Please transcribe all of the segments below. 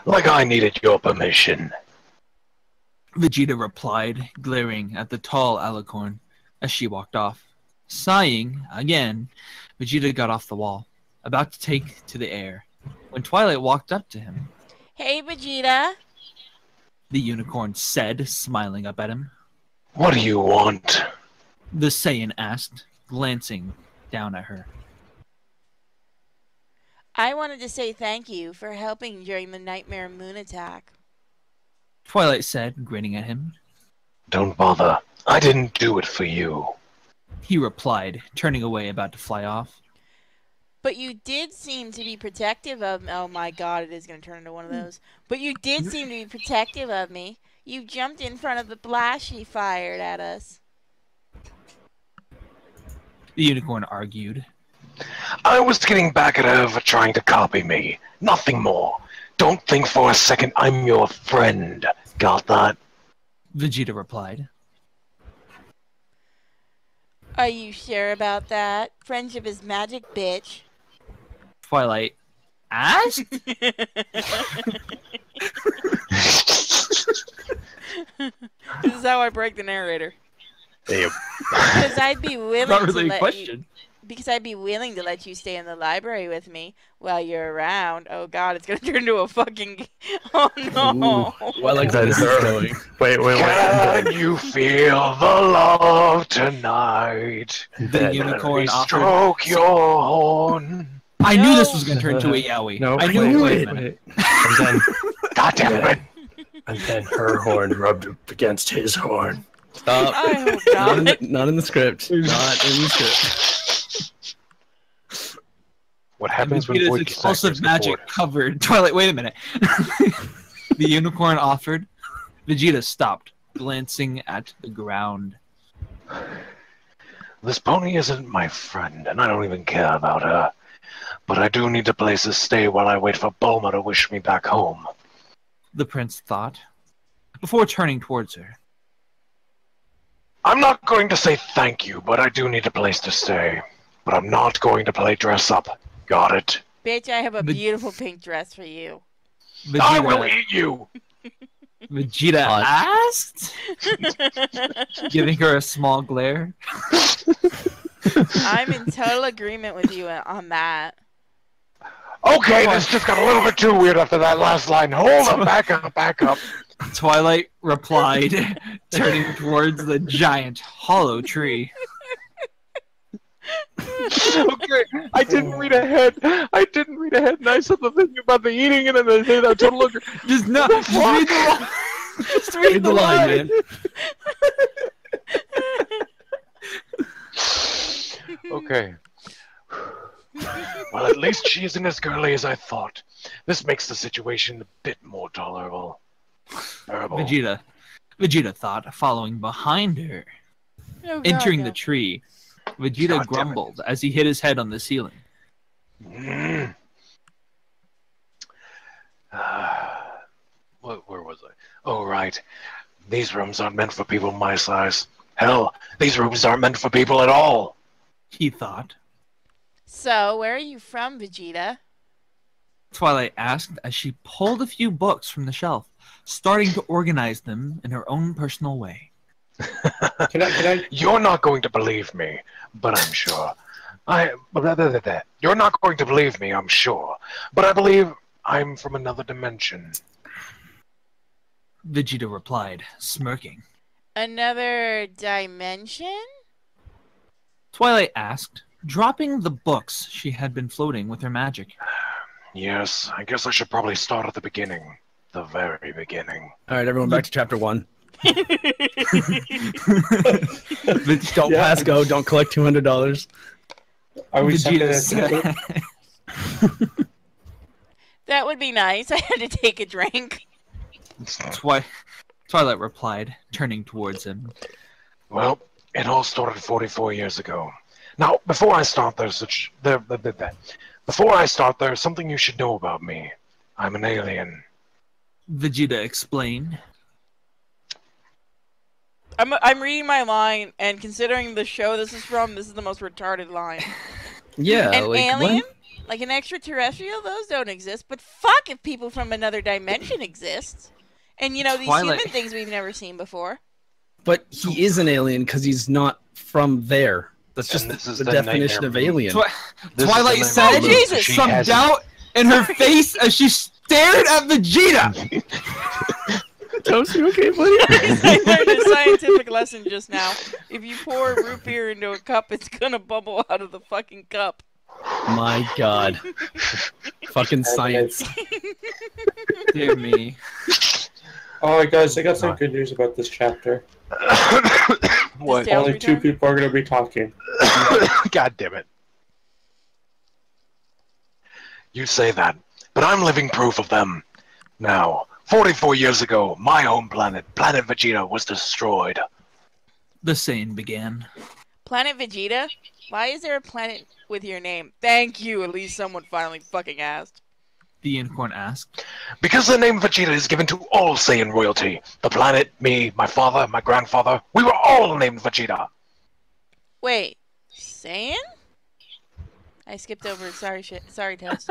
Like I needed your permission. Vegeta replied, glaring at the tall alicorn as she walked off. Sighing again, Vegeta got off the wall, about to take to the air, when Twilight walked up to him. Hey, Vegeta. The unicorn said, smiling up at him. What do you want? The Saiyan asked, glancing down at her. I wanted to say thank you for helping during the Nightmare Moon attack. Twilight said, grinning at him. Don't bother. I didn't do it for you. He replied, turning away, about to fly off. But you did seem to be protective of... Oh my god, it is going to turn into one of those. But you did seem to be protective of me. You jumped in front of the blast she fired at us. The unicorn argued. I was getting back at her for trying to copy me. Nothing more. Don't think for a second I'm your friend. Got that? Vegeta replied. Are you sure about that? Friendship is magic, bitch. Twilight asked? This is how I break the narrator. Damn. Because I'd be willing Not really to a let question. you... Because I'd be willing to let you stay in the library with me while you're around. Oh god, it's gonna turn into a fucking... Oh no! Ooh, well, like that is going. Wait. Can you feel the love tonight? The unicorn offered. Stroke your horn. I knew this was going to turn into a yaoi. No, I knew wait, it. wait. And then, God damn it. and then her horn rubbed up against his horn. Stop. I hope not. Not in the script. Not in the script. What happens when Vegeta's Void explosive magic covered Twilight. Wait a minute. The unicorn offered. Vegeta stopped, glancing at the ground. This pony isn't my friend, and I don't even care about her. But I do need a place to stay while I wait for Bulma to wish me back home. The prince thought, before turning towards her. I'm not going to say thank you, but I do need a place to stay. But I'm not going to play dress up. Got it? Bitch, I have a beautiful pink dress for you. I will eat you! Vegeta asked, giving her a small glare. I'm in total agreement with you on that. Okay, this just got a little bit too weird after that last line. Hold up, back up. Twilight replied, turning towards the giant hollow tree. Okay, I didn't read ahead, and I said the thing about the eating, and then I said that total... Just read the line. Just read the line, man. Okay. Well, at least she isn't as girly as I thought. This makes the situation a bit more tolerable. Terrible. Vegeta thought, following behind her. Oh, God, Entering no. the tree, Vegeta grumbled as he hit his head on the ceiling. Where was I? Oh, right. These rooms aren't meant for people my size. Hell, these rooms aren't meant for people at all. He thought. So, where are you from, Vegeta? Twilight asked as she pulled a few books from the shelf, starting to organize them in her own personal way. Can I? You're not going to believe me, but I'm sure. You're not going to believe me, I'm sure. But I believe I'm from another dimension. Vegeta replied, smirking. Another dimension? Twilight asked, dropping the books she had been floating with her magic. Yes, I guess I should probably start at the beginning. The very beginning. All right, everyone, back to chapter 1. Don't Yeah. pass go. Don't collect $200. Are we Vegeta second? said, That would be nice. I had to take a drink. Twilight replied, turning towards him. Well, it all started 44 years ago. Now, before I start, there's something you should know about me. I'm an alien. Vegeta explained. I'm reading my line, and considering the show this is from, this is the most retarded line. Yeah, An like, alien? Like an extraterrestrial, those don't exist. But fuck if people from another dimension exist. And, you know, these Twilight. human things we've never seen before. But he is an alien because he's not from there. That's just the definition of alien. Twilight said some doubt in her face as she stared at Vegeta. Toast, you okay, buddy? I learned a scientific lesson just now. If you pour root beer into a cup, it's gonna bubble out of the fucking cup. My God. Fucking science. Dear me. Alright, guys, I got some good news about this chapter. What? Only 2 people are going to be talking. God damn it. You say that, but I'm living proof of them. Now, 44 years ago, my home planet, Planet Vegeta, was destroyed. The Saiyan began. Planet Vegeta? Why is there a planet with your name? Thank you, at least someone finally fucking asked. The Unicorn asked. Because the name Vegeta is given to all Saiyan royalty. The planet, me, my father, my grandfather, we were all named Vegeta. Wait, Saiyan? I skipped over it. Sorry, shit. Sorry, Toast.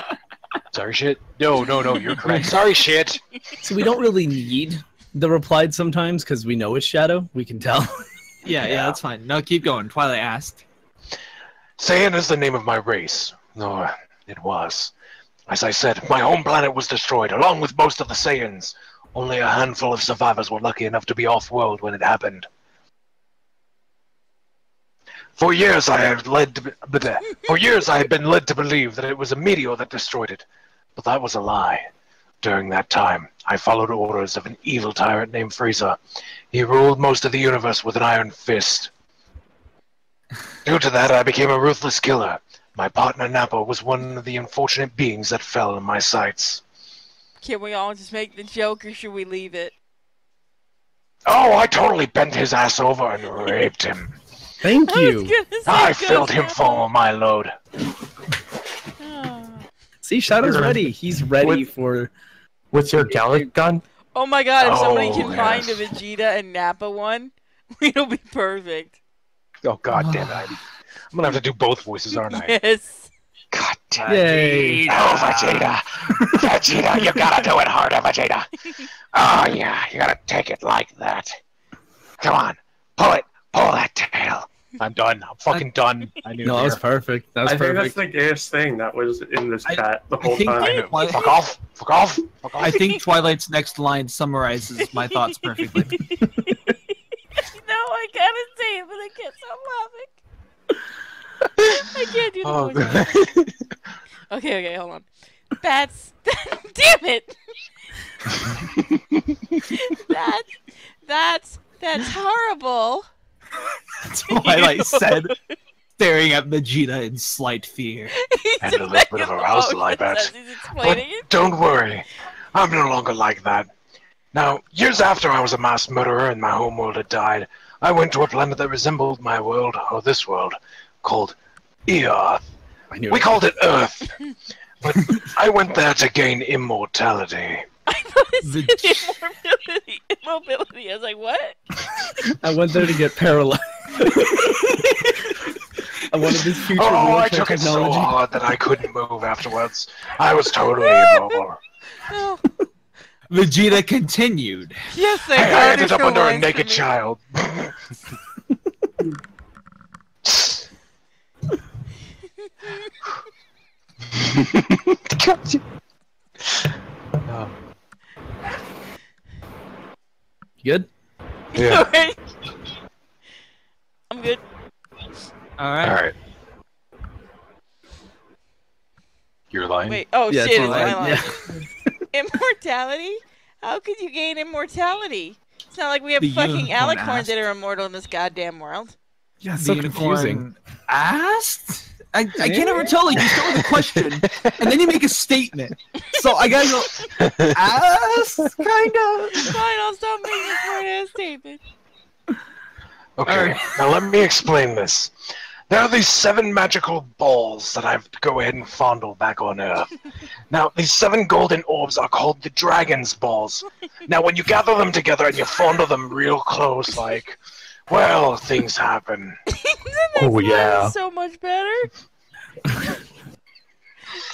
Sorry, shit? No, you're correct. Sorry, shit. So we don't really need the replied sometimes because we know it's Shadow. We can tell. Yeah, that's fine. No, keep going. Twilight asked. Saiyan is the name of my race. No, it was. As I said, my home planet was destroyed, along with most of the Saiyans. Only a handful of survivors were lucky enough to be off-world when it happened. For years I had been led to believe that it was a meteor that destroyed it, but that was a lie. During that time, I followed orders of an evil tyrant named Frieza. He ruled most of the universe with an iron fist. Due to that, I became a ruthless killer. My partner Nappa was one of the unfortunate beings that fell in my sights. Can we all just make the joke, or should we leave it? Oh, I totally bent his ass over and raped him. Thank you. I filled him full of my load. See, Shadow's ready. He's ready for... With your Gallic gun? Oh my god, if somebody Oh, can yes. find a Vegeta and Nappa one, it'll be perfect. Oh, god damn it. I'm gonna have to do both voices, aren't I? Yes. God damn Yay. Oh, Vegeta! Vegeta, you gotta do it harder, Vegeta! Oh, yeah, you gotta take it like that. Come on, pull it! Pull that tail! I'm done. I'm fucking done. I knew No, that was perfect. That was I think that's perfect. the gayest thing that was in this chat the I whole think- time. I knew. Fuck off! Fuck off! Fuck off! I think Twilight's next line summarizes my thoughts perfectly. No, I gotta say it, but I can't stop laughing. I can't do the Oh, voice. Okay, hold on. That's damn it. That's horrible. Twilight said, staring at Vegeta in slight fear. And a little bit of arousal, I bet. He's explaining But don't worry, I'm no longer like that. Now, years after I was a mass murderer and my homeworld had died, I went to a planet that resembled my world, or this world, called Earth. I knew We it. called it Earth, but I went there to gain immortality. I thought it said immobility. I was like, what? I went there to get paralyzed. I wanted this future Oh, I wheelchair took it so technology. hard that I couldn't move afterwards. I was totally immobile. Oh, Vegeta continued. yes, I ended up under a naked child. Good? Yeah. I'm good. Alright. All right. You're lying. Wait. Oh Yeah, shit! it's It's my fine. line. Yeah. Immortality? How could you gain immortality? It's not like we have The fucking unicorn alicorns asked. that are immortal in this goddamn world. Yeah, The so unicorn confusing. asked? I can't ever tell. Like, you start with a question, and then you make a statement. So I gotta go, asked? Kind of. Fine, I'll stop making a smart ass statement. Okay, Alright. now let me explain this. There are these 7 magical balls that I have to go ahead and fondle back on Earth. Now, these 7 golden orbs are called the Dragon's Balls. Now, when you gather them together and you fondle them real close, like, well, things happen. Oh, yeah. So much better.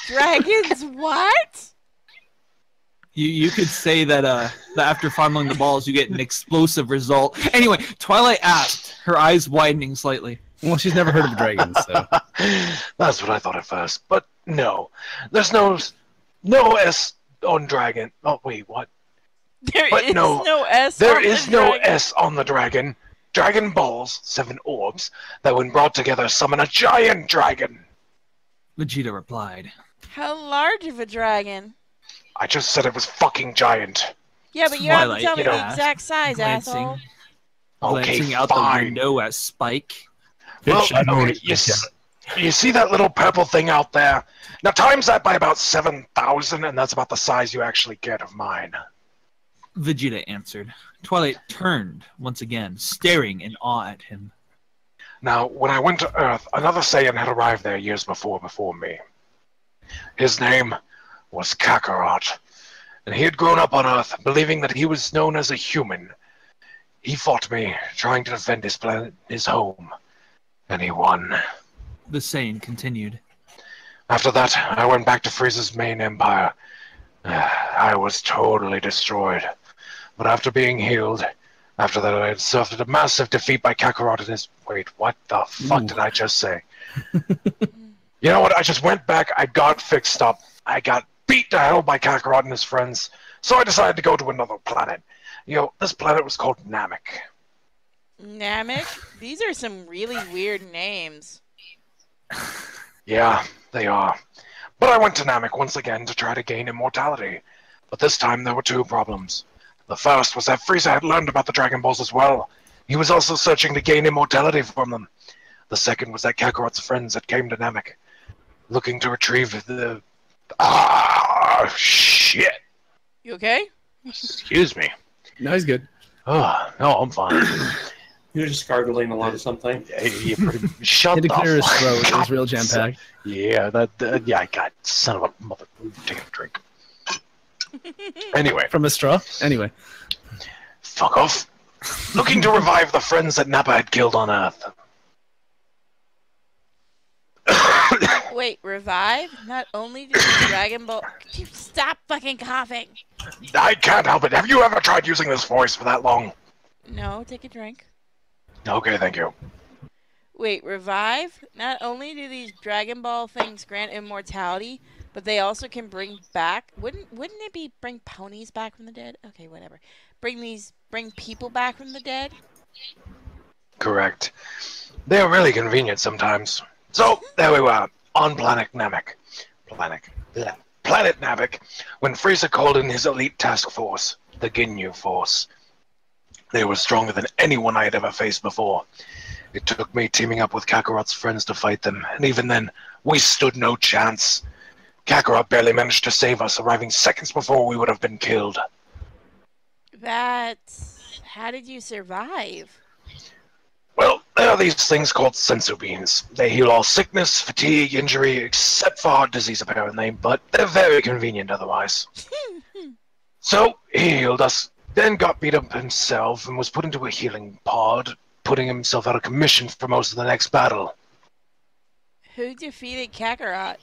Dragons what? You could say that that after fondling the balls, you get an explosive result. Anyway, Twilight asked, her eyes widening slightly. Well, she's never heard of dragons, so. That's what I thought at first, but no. There's no S on dragon. Oh, wait, what? There is no S There on the is no dragon. S on the dragon. Dragon balls, 7 orbs, that when brought together summon a giant dragon. Vegeta replied. How large of a dragon? I just said it was fucking giant. Yeah, but you have to Twilight, tell me the yeah. exact size, asshole. Glancing Okay, out the fine. window at Spike. Well, Bitch, I know okay, what you said. you see that little purple thing out there? Now times that by about 7,000, and that's about the size you actually get of mine. Vegeta answered. Twilight turned once again, staring in awe at him. Now, when I went to Earth, another Saiyan had arrived there years before me. His name was Kakarot, and he had grown up on Earth, believing that he was known as a human. He fought me, trying to defend his planet, his home, and he won. The Saiyan continued. After that, I went back to Frieza's main empire. I was totally destroyed. But after being healed, after that I had suffered a massive defeat by Kakarot and his... Wait, what the fuck did I just say? You know what? I just went back, I got fixed up. I got beat to hell by Kakarot and his friends. So I decided to go to another planet. You know, this planet was called Namek. Namek? These are some really weird names. Yeah, they are. But I went to Namek once again to try to gain immortality. But this time there were 2 problems. The first was that Frieza had learned about the Dragon Balls as well. He was also searching to gain immortality from them. The second was that Kakarot's friends had came to Namek, looking to retrieve the... Ah, shit. You okay? Excuse me. No, he's good. Oh, no, I'm fine. You're just gargling a lot of something. Shut Had to the clear his fuck throat. It up. was real jam-packed. Yeah, yeah, I got son of a mother. Taking a drink. Anyway. From a straw? Anyway. Fuck off. Looking to revive the friends that Nappa had killed on Earth. Wait, revive? Not only did the Dragon Ball... Could you stop fucking coughing? I can't help it. Have you ever tried using this voice for that long? No, take a drink. Okay, thank you. Wait, revive? Not only do these Dragon Ball things grant immortality, but they also can bring back... Wouldn't it be bring ponies back from the dead? Okay, whatever. Bring people back from the dead? Correct. They are really convenient sometimes. So, there we were, on Planet Namek. Planet Namek, when Frieza called in his elite task force, the Ginyu Force. They were stronger than anyone I had ever faced before. It took me teaming up with Kakarot's friends to fight them, and even then, we stood no chance. Kakarot barely managed to save us, arriving seconds before we would have been killed. How did you survive? Well, there are these things called sensu beans. They heal all sickness, fatigue, injury, except for heart disease apparently, but they're very convenient otherwise. So, he healed us, then got beat up himself and was put into a healing pod, putting himself out of commission for most of the next battle. Who defeated Kakarot?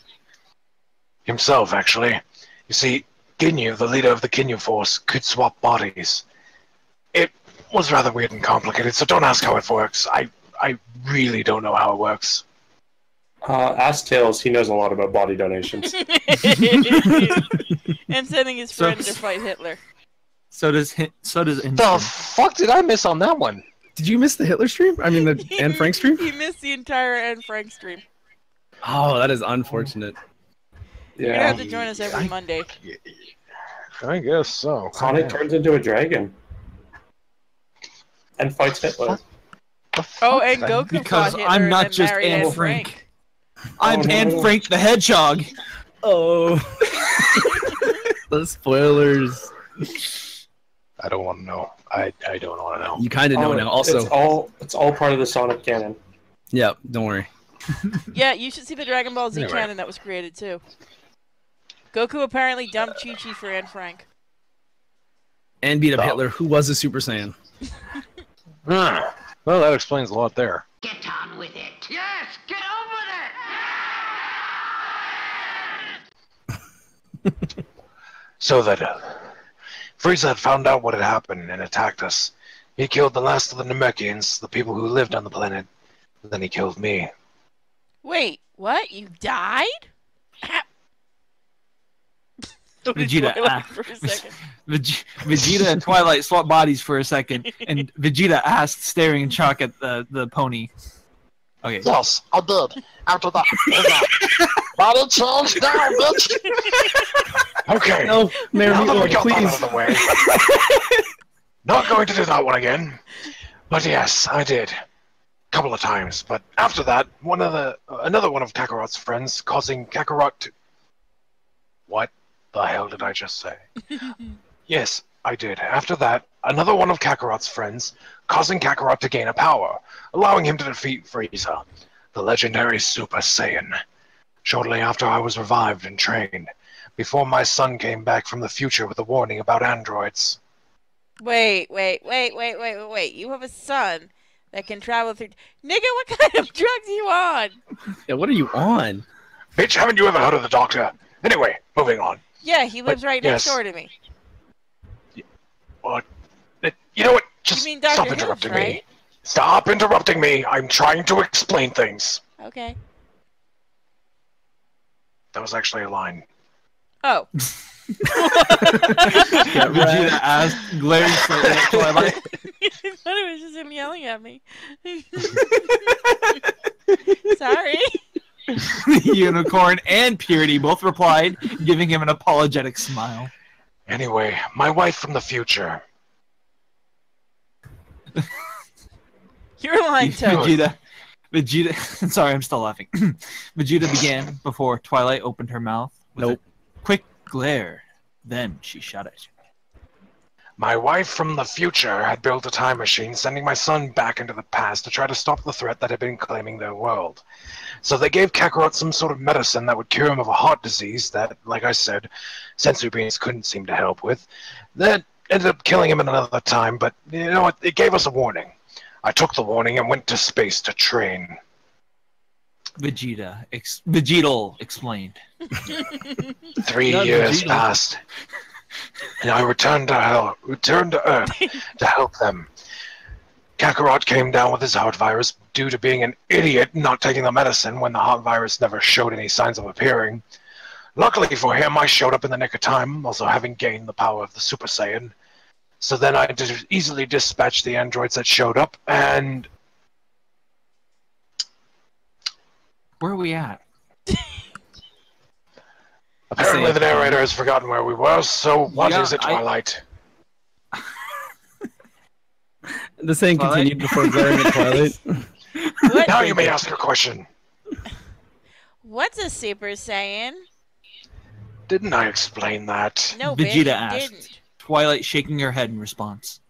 Himself, actually. You see, Ginyu, the leader of the Ginyu Force, could swap bodies. It was rather weird and complicated, so don't ask how it works. I really don't know how it works. Ask Tails, he knows a lot about body donations. And sending his friend to fight Hitler. So does The Instant. fuck did I miss on that one? Did you miss the Hitler stream? I mean, the Anne Frank stream? He missed the entire Anne Frank stream. Oh, that is unfortunate. You're gonna have to join us every Monday. I guess so. Sonic turns into a dragon. And fights Hitler. Oh, and Goku Because fought Hitler I'm and not then just married Anne Anne Frank. I'm no. Anne Frank the Hedgehog. Oh. The spoilers. I don't want to know. I don't want to know. You kind of know now. Also, it's all part of the Sonic canon. yeah, don't worry. Yeah, you should see the Dragon Ball Z Anyway. canon that was created too. Goku apparently dumped Chi-Chi for Anne Frank. And beat up Oh. Hitler, who was a Super Saiyan. Well, that explains a lot there. Get on with it. Yes, get on with it! So that Frieza had found out what had happened and attacked us. He killed the last of the Namekians, the people who lived on the planet. Then he killed me. Wait, what? You died? Vegeta, for a second. Vegeta and Twilight swap bodies for a second, and Vegeta asked, staring in shock at the pony. Okay. Yes, I did. After that. Body change now, bitch! Okay. No, Now that we Mary, got that please. out of the way. Not going to do that one again. But yes, I did. Couple of times. But after that, another one of Kakarot's friends causing Kakarot to... What the hell did I just say? Yes, I did. After that, another one of Kakarot's friends causing Kakarot to gain a power, allowing him to defeat Frieza, the legendary Super Saiyan. Shortly after I was revived and trained, before my son came back from the future with a warning about androids. Wait. You have a son that can travel through... Nigga, what kind of drugs are you on? Yeah, what are you on? Bitch, haven't you ever heard of the doctor? Anyway, moving on. Yeah, he lives right next door to me. What? You know what? Just You mean Dr. stop Hilf, interrupting right? me. Stop interrupting me. I'm trying to explain things. Okay. That was actually a line. Oh. Vegeta asked, glaring slightly at Twilight. I thought it was just him yelling at me. Sorry. The Unicorn and Purity both replied, giving him an apologetic smile. Anyway, my wife from the future. You're lying, Toad. Vegeta, sorry, I'm still laughing. Vegeta began before Twilight opened her mouth with a quick glare. Then she shut it. My wife from the future had built a time machine, sending my son back into the past to try to stop the threat that had been claiming their world. So they gave Kakarot some sort of medicine that would cure him of a heart disease that, like I said, sensory beings couldn't seem to help with. That ended up killing him in another time, but you know what? It gave us a warning. I took the warning and went to space to train. Vegeta explained. 3 years passed, and I returned to Earth to help them. Kakarot came down with his heart virus due to being an idiot not taking the medicine when the heart virus never showed any signs of appearing. Luckily for him, I showed up in the nick of time, also having gained the power of the Super Saiyan. So then I easily dispatched the androids that showed up, and... Where are we at? Apparently the narrator has forgotten where we were, so what is it, Twilight? The saying continued before glaring at Twilight. Now you may ask your question. What's a Super Saiyan? Didn't I explain that? No, Vegeta bitch, asked. you didn't. Twilight shaking her head in response.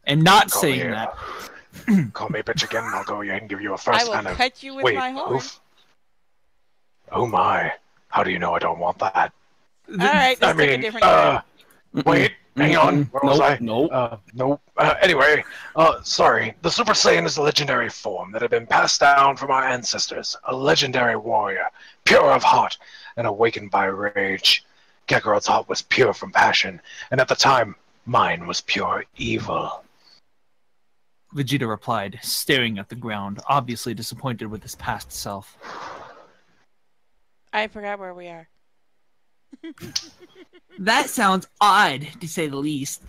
And not Call saying me, that. Call me bitch again and I'll go ahead and give you a first I will and a... cut you with Wait, my horn. oof. Oh my. How do you know I don't want that? Alright, let's take a different wait, hang on. Where was I? Nope. Nope. Anyway, sorry. The Super Saiyan is a legendary form that had been passed down from our ancestors. A legendary warrior, pure of heart, and awakened by rage. Kakarot's heart was pure from passion, and at the time, mine was pure evil. Vegeta replied, staring at the ground, obviously disappointed with his past self. I forgot where we are. That sounds odd, to say the least.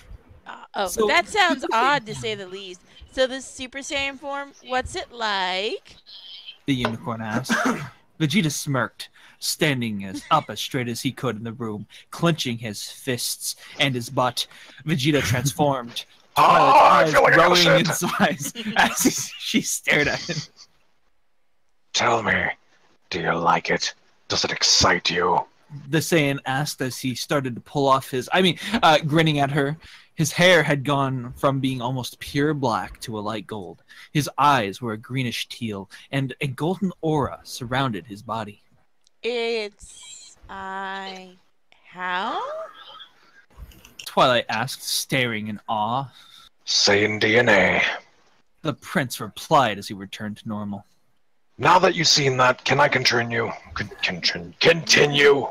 So, that sounds odd, to say the least. So this Super Saiyan form, what's it like? The Unicorn asked. Vegeta smirked, standing up as straight as he could in the room, clenching his fists and his butt. Vegeta transformed, eyes growing in size as she stared at him. Tell me, do you like it? Does it excite you? The Saiyan asked as he started to pull off his... grinning at her. His hair had gone from being almost pure black to a light gold. His eyes were a greenish teal, and a golden aura surrounded his body. How? Twilight asked, staring in awe. Saiyan DNA. The prince replied as he returned to normal. Now that you've seen that, can I continue? Continue?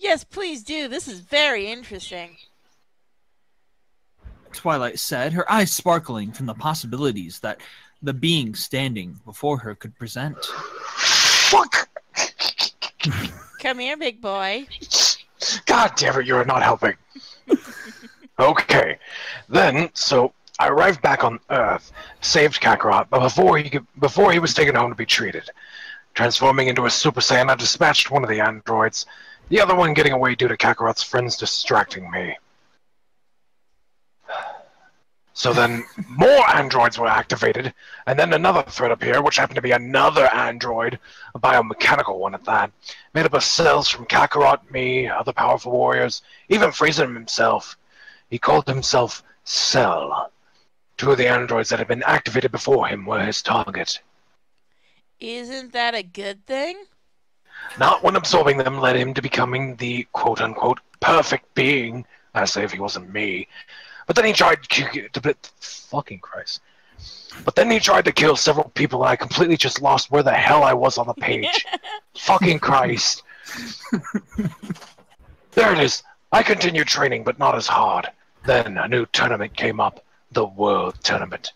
Yes, please do. This is very interesting. Twilight said, her eyes sparkling from the possibilities that the being standing before her could present. Fuck! Come here, big boy. God damn it, you're not helping. Okay, then, so I arrived back on Earth, saved Kakarot, but before he was taken home to be treated. Transforming into a Super Saiyan, I dispatched one of the androids, the other one getting away due to Kakarot's friends distracting me. So then, more androids were activated, and then another threat appeared, which happened to be another android, a biomechanical one at that, made up of cells from Kakarot, me, other powerful warriors, even Frieza himself. He called himself Cell. Two of the androids that had been activated before him were his target. Isn't that a good thing? Not when absorbing them led him to becoming the quote-unquote perfect being, as if he wasn't me. But then he tried to... Fucking Christ. But then he tried to kill several people, and I completely just lost where the hell I was on the page. Fucking Christ. There it is. I continued training, but not as hard. Then a new tournament came up. The World Tournament.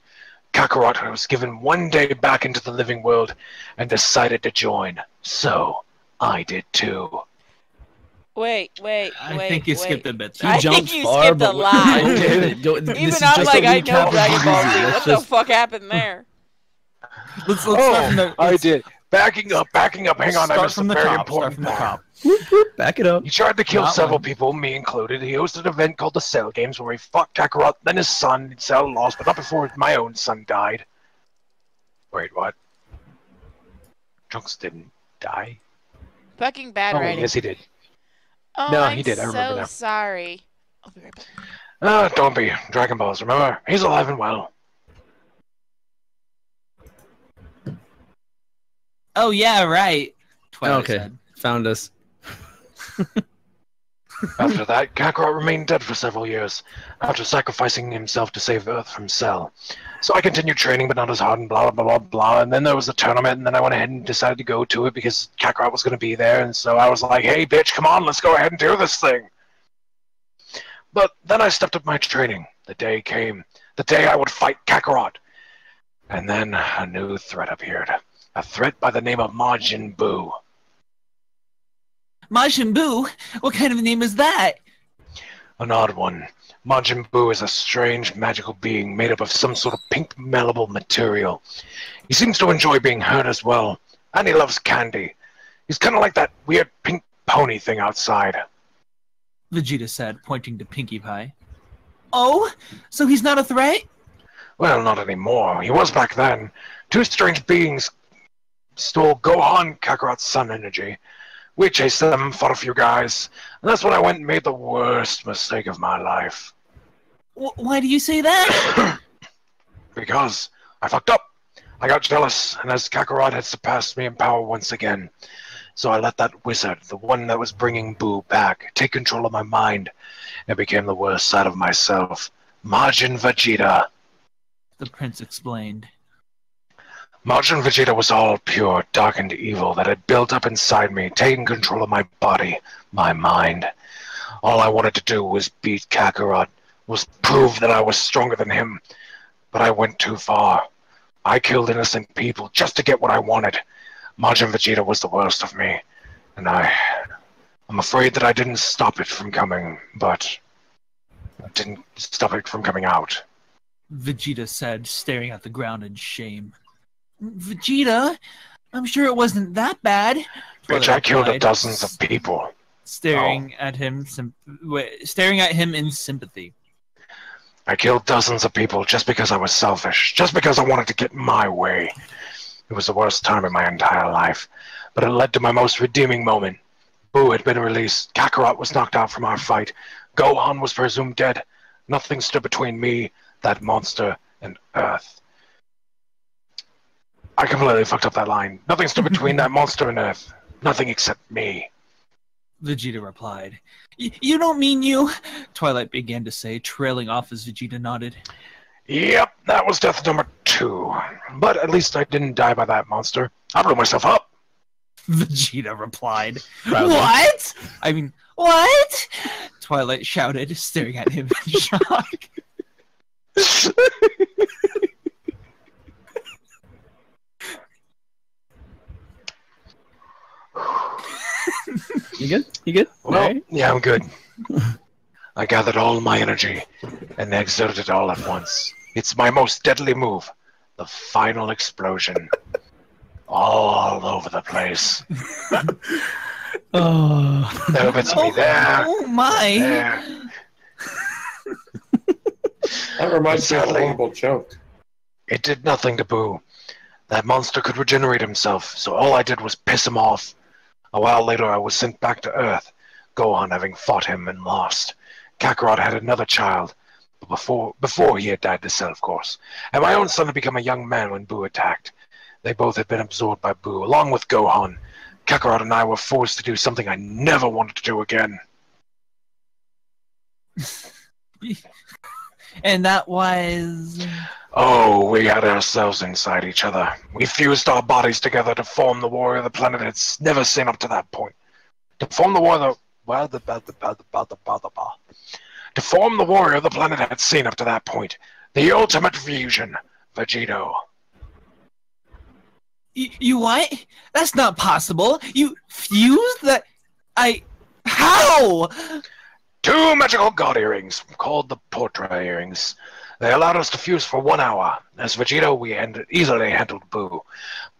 Kakarot was given 1 day back into the living world and decided to join. So, I did too. Wait. I think you skipped a bit there. I think you skipped a lot. Even I'm like, I know Dragon Ball Z. What the fuck happened there? Let's start from the... I did. Backing up. Hang on, I missed a very important part. Back it up. He tried to kill several people, me included. He hosted an event called the Cell Games where he fought Kakarot, then his son. Cell lost, but not before my own son died. Wait, what? Trunks didn't die? Fucking bad writing. Yes, he did. Oh, No, I'm he did. I remember now. Sorry. I'll be right back. Don't be. Dragon Balls, remember? He's alive and well. Oh, yeah, right. Twilight said. Found us. After that, Kakarot remained dead for several years, after sacrificing himself to save Earth from Cell. So I continued training, but not as hard, and blah, blah, blah, blah. And then there was a tournament, and then I went ahead and decided to go to it because Kakarot was going to be there. And so I was like, hey, bitch, come on, let's go ahead and do this thing. But then I stepped up my training. The day came. The day I would fight Kakarot. And then a new threat appeared. A threat by the name of Majin Buu. Majin Buu? What kind of name is that? An odd one. Majin Buu is a strange magical being made up of some sort of pink malleable material. He seems to enjoy being hurt as well, and he loves candy. He's kind of like that weird pink pony thing outside. Vegeta said, pointing to Pinkie Pie. Oh, so he's not a threat? Well, not anymore. He was back then. Two strange beings stole Gohan, Kakarot's sun energy. We chased them, fought a few guys, and that's when I went and made the worst mistake of my life. Why do you say that? Because I fucked up. I got jealous, and as Kakarot had surpassed me in power once again, so I let that wizard, the one that was bringing Buu back, take control of my mind, and became the worst side of myself, Majin Vegeta. The prince explained. Majin Vegeta was all pure, darkened evil that had built up inside me, taking control of my body, my mind. All I wanted to do was beat Kakarot, was prove that I was stronger than him. But I went too far. I killed innocent people just to get what I wanted. Majin Vegeta was the worst of me, and I'm afraid that I didn't stop it from coming, but I didn't stop it from coming out. Vegeta said, staring at the ground in shame. Vegeta, I'm sure it wasn't that bad. Bitch, I killed dozens of people. Staring at him in sympathy. I killed dozens of people just because I was selfish, just because I wanted to get my way. It was the worst time in my entire life, but it led to my most redeeming moment. Buu had been released, Kakarot was knocked out from our fight, Gohan was presumed dead. Nothing stood between me, that monster, and Earth. I completely fucked up that line. Nothing stood between that monster and Earth. Nothing except me. Vegeta replied. You don't mean you? Twilight began to say, trailing off as Vegeta nodded. Yep, that was death number 2. But at least I didn't die by that monster. I blew myself up. Vegeta replied. Proudly. What? I mean, What? Twilight shouted, staring at him in shock. You good? You good? Well, Alright. yeah, I'm good. I gathered all my energy and exerted it all at once. It's my most deadly move. The final explosion. All over the place. Oh. There it's me there. Oh my! There. That reminds me of a Sadly, horrible joke. it did nothing to Boo. That monster could regenerate himself, so all I did was piss him off. A while later, I was sent back to Earth, Gohan having fought him and lost. Kakarot had another child, but before he had died to Cell, of course. And my own son had become a young man when Boo attacked. They both had been absorbed by Boo, along with Gohan. Kakarot and I were forced to do something I never wanted to do again. And that was... Oh, we had ourselves inside each other. We fused our bodies together to form the warrior the planet had never seen up to that point. To form the warrior the planet had seen up to that point. The ultimate fusion, Vegito. You what? That's not possible. You fused that... How? 2 magical god earrings, called the Portra earrings. They allowed us to fuse for 1 hour. As Vegito, we easily handled Boo.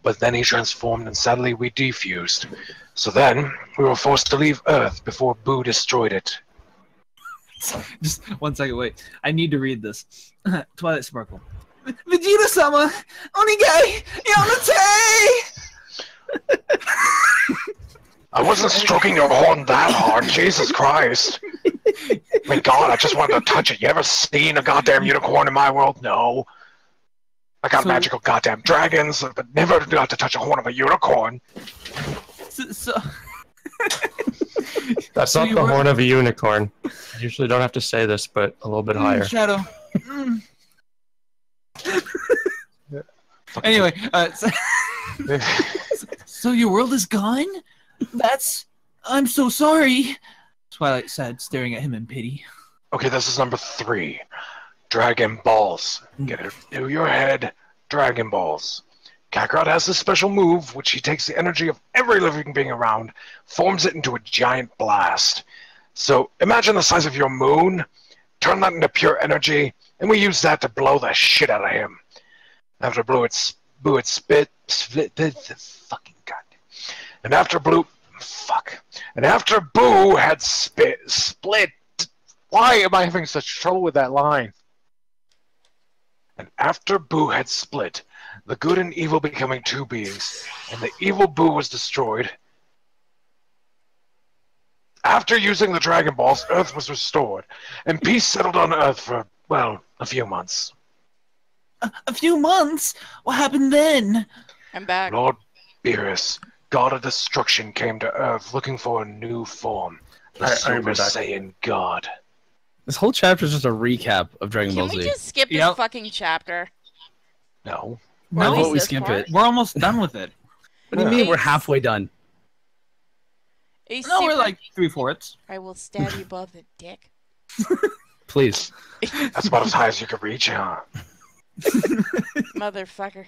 But then he transformed and sadly we defused. So then, we were forced to leave Earth before Boo destroyed it. Just 1 second, wait. I need to read this. Twilight Sparkle. Vegeta-sama! Onigai! Yamate! I wasn't stroking your horn that hard, Jesus Christ. I mean, God, I just wanted to touch it. You ever seen a goddamn unicorn in my world? No. I got magical goddamn dragons, but never got to touch a horn of a unicorn. That's not the horn of a unicorn. I usually don't have to say this, but a little bit higher. Shadow. Anyway, so your world is gone? I'm so sorry. Twilight said, staring at him in pity. Okay, this is number 3. Dragon Balls. Get it to your head. Dragon Balls. Kakarot has this special move, which he takes the energy of every living being around, forms it into a giant blast. So imagine the size of your moon, turn that into pure energy, and we use that to blow the shit out of him. After Boo had split, fucking god. And after Boo had split, why am I having such trouble with that line? And after Boo had split, the good and evil becoming 2 beings, and the evil Boo was destroyed. After using the Dragon Balls, Earth was restored, and peace settled on Earth for, well, a few months. A few months? What happened then? I'm back. Lord Beerus, God of Destruction, came to Earth looking for a new form. The Super Saiyan God. This whole chapter is just a recap of Dragon Ball Z. Can we just skip this fucking chapter? No. How about we skip it? We're almost done with it. What do you mean we're halfway done? No, we're like 3/4. I will stab you above the dick. Please. That's about as high as you could reach, huh? Motherfucker.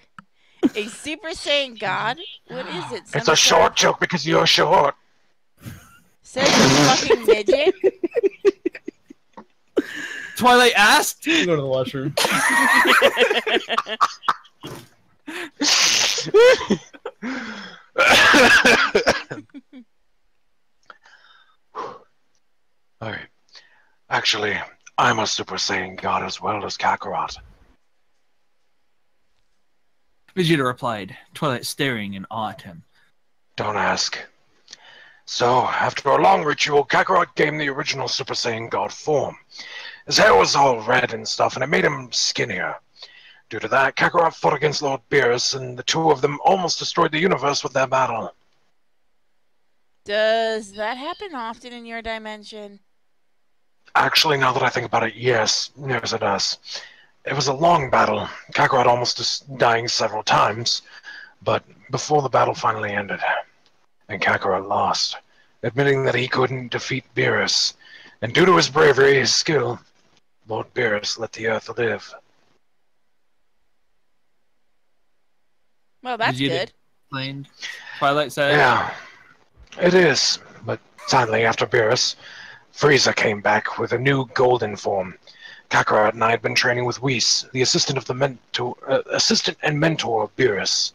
A Super Saiyan God? What is it? It's a short joke because you're short. Says a fucking midget? Twilight asked? Go to the washroom. Alright. Actually, I'm a Super Saiyan God as well as Kakarot. Vegeta replied, Twilight staring in awe at him. Don't ask. So, after a long ritual, Kakarot gained the original Super Saiyan God form. His hair was all red and stuff, and it made him skinnier. Due to that, Kakarot fought against Lord Beerus, and the 2 of them almost destroyed the universe with their battle. Does that happen often in your dimension? Actually, now that I think about it, yes it does. It was a long battle, Kakarot almost dying several times, but before the battle finally ended, and Kakarot lost, admitting that he couldn't defeat Beerus. And due to his bravery and his skill, Lord Beerus let the Earth live. Well, that's good. Explained. Twilight said. Yeah, it is. But sadly, after Beerus, Frieza came back with a new golden form. Kakarot and I had been training with Whis, the assistant and mentor of Beerus.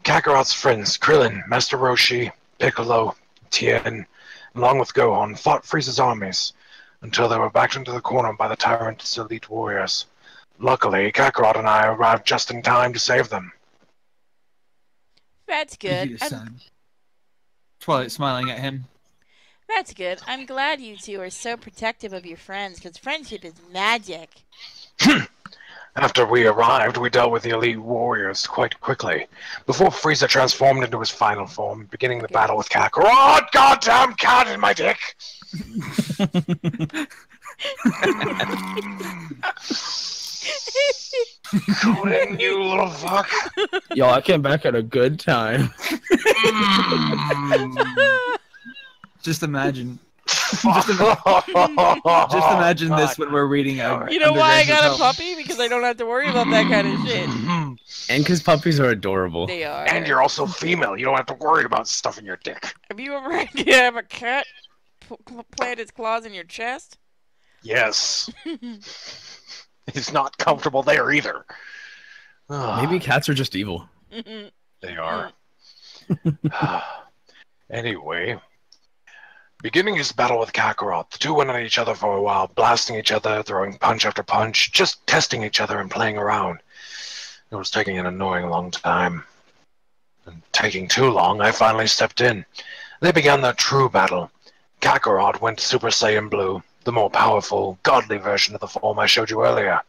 Kakarot's friends, Krillin, Master Roshi, Piccolo, Tien, along with Gohan, fought Frieza's armies until they were backed into the corner by the tyrant's elite warriors. Luckily, Kakarot and I arrived just in time to save them. That's good. Twilight smiling at him. That's good. I'm glad you two are so protective of your friends, because friendship is magic. After we arrived, we dealt with the elite warriors quite quickly, before Frieza transformed into his final form, beginning the battle with Kakarot. Goddamn cat in my dick! Colin, you little fuck. Yo, I came back at a good time. Just imagine. Just imagine this when we're reading. You know why I got a puppy? Because I don't have to worry about that kind of shit. And because puppies are adorable. They are. And you're also female. You don't have to worry about stuff in your dick. Have you ever had to have a cat plant its claws in your chest? Yes. It's not comfortable there either. Maybe cats are just evil. They are. Anyway, beginning his battle with Kakarot, the two went at each other for a while, blasting each other, throwing punch after punch, just testing each other and playing around. It was taking an annoying long time. And taking too long, I finally stepped in. They began their true battle. Kakarot went Super Saiyan Blue, the more powerful, godly version of the form I showed you earlier.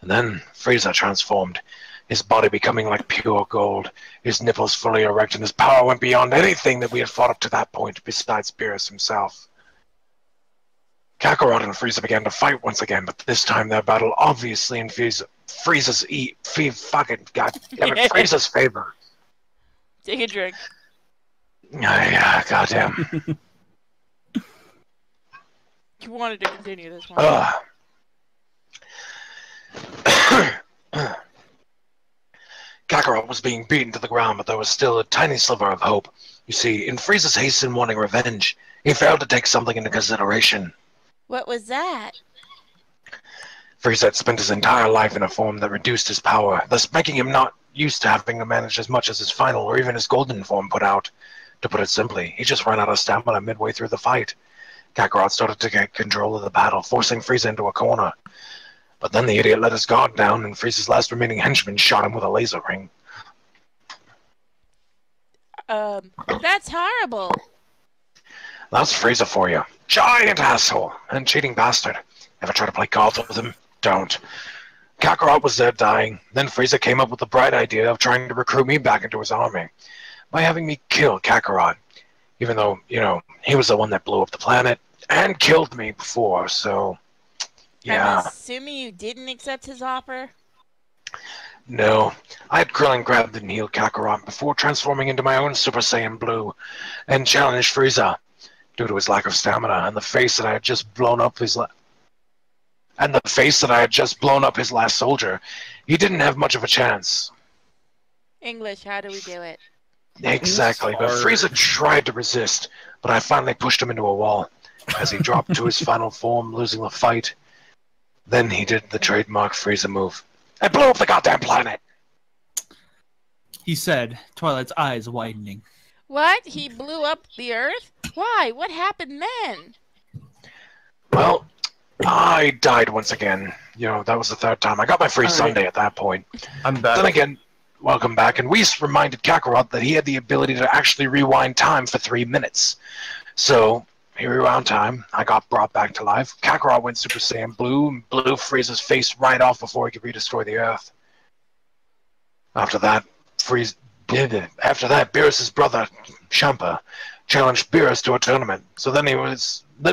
And then Frieza transformed, his body becoming like pure gold, his nipples fully erect, and his power went beyond anything that we had fought up to that point besides Beerus himself. Kakarot and Frieza began to fight once again, but this time their battle obviously in Frieza's Frieza's favor. Take a drink. Yeah, goddamn. You wanted to continue this one. Kakarot was being beaten to the ground, but there was still a tiny sliver of hope. You see, in Frieza's haste in wanting revenge, he failed to take something into consideration. What was that? Frieza had spent his entire life in a form that reduced his power, thus making him not used to having to manage as much as his final or even his golden form put out. To put it simply, he just ran out of stamina midway through the fight. Kakarot started to get control of the battle, forcing Frieza into a corner. But then the idiot let his guard down, and Frieza's last remaining henchman shot him with a laser ring. That's horrible. That's Frieza for you. Giant asshole and cheating bastard. Ever try to play cards with him? Don't. Kakarot was there dying. Then Frieza came up with the bright idea of trying to recruit me back into his army by having me kill Kakarot. Even though, he was the one that blew up the planet and killed me before, so... Yeah. I'm assuming you didn't accept his offer? No. I had Krillin grabbed and healed Kakarot before transforming into my own Super Saiyan Blue and challenged Frieza. Due to his lack of stamina and the face that I had just blown up his last soldier, he didn't have much of a chance. English, how do we do it? Exactly, but Frieza tried to resist, but I finally pushed him into a wall as he dropped to his final form, losing the fight. Then he did the trademark Frieza move. I blew up the goddamn planet! He said, Twilight's eyes widening. What? He blew up the Earth? Why? What happened then? Well, I died once again. That was the third time. I got my free Sunday at that point. I'm back. Then again, welcome back. And Whis reminded Kakarot that he had the ability to actually rewind time for 3 minutes. So... he rewound time. I got brought back to life. Kakarot went Super Saiyan Blue and blew Frieza's face right off before he could redestroy the Earth. After that, Beerus's brother, Champa, challenged Beerus to a tournament. So then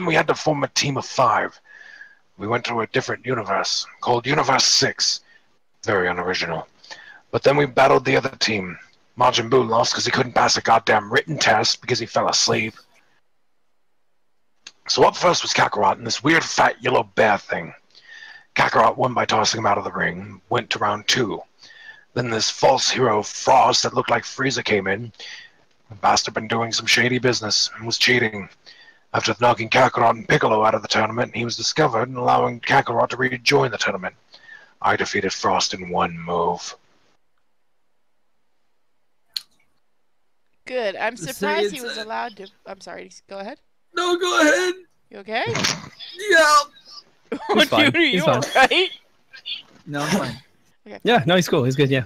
we had to form a team of 5. We went to a different universe called Universe 6. Very unoriginal. But then we battled the other team, Majin Buu lost because he couldn't pass a goddamn written test because he fell asleep. So up first was Kakarot and this weird fat yellow bear thing. Kakarot won by tossing him out of the ring, went to round 2. Then this false hero, Frost, that looked like Frieza came in. The bastard been doing some shady business and was cheating. After knocking Kakarot and Piccolo out of the tournament, he was discovered and allowing Kakarot to rejoin the tournament. I defeated Frost in 1 move. Good. I'm surprised he was allowed to... I'm sorry, go ahead. No, go ahead. You okay? Yeah. He's fine. Dude, are you He's fine. alright? No, I'm fine. Okay. Yeah, no, he's cool. He's good, yeah.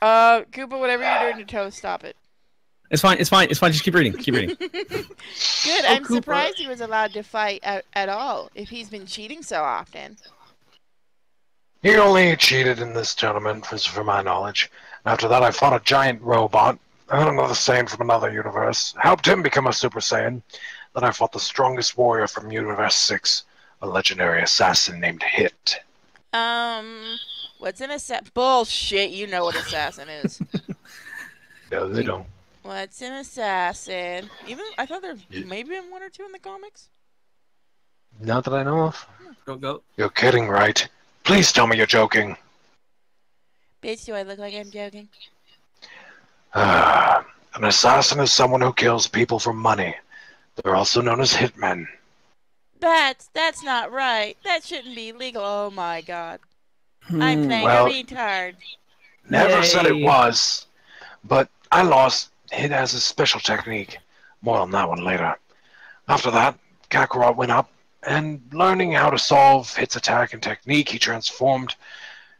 Koopa, whatever you're doing to Toe, stop it. It's fine, it's fine, it's fine. Just keep reading. Keep reading. Good. I'm Koopa. surprised he was allowed to fight at all, if he's been cheating so often. He only cheated in this tournament, for my knowledge. After that, I fought a giant robot, and another Saiyan from another universe. Helped him become a Super Saiyan. Then I fought the strongest warrior from Universe 6, a legendary assassin named Hit. What's an assassin? Bullshit, you know what assassin is. No, they don't. What's an assassin? I thought there's maybe been 1 or 2 in the comics. Not that I know of. Go. You're kidding, right? Please tell me you're joking. Bitch, do I look like I'm joking? An assassin is someone who kills people for money. They're also known as hitmen. That's not right. That shouldn't be legal. Oh my god. I'm playing Well, a retard. Never said it Yay. was, but I lost. Hit has a special technique. More on that one later. After that, Kakarot went up, and learning how to solve Hit's attack and technique, he transformed,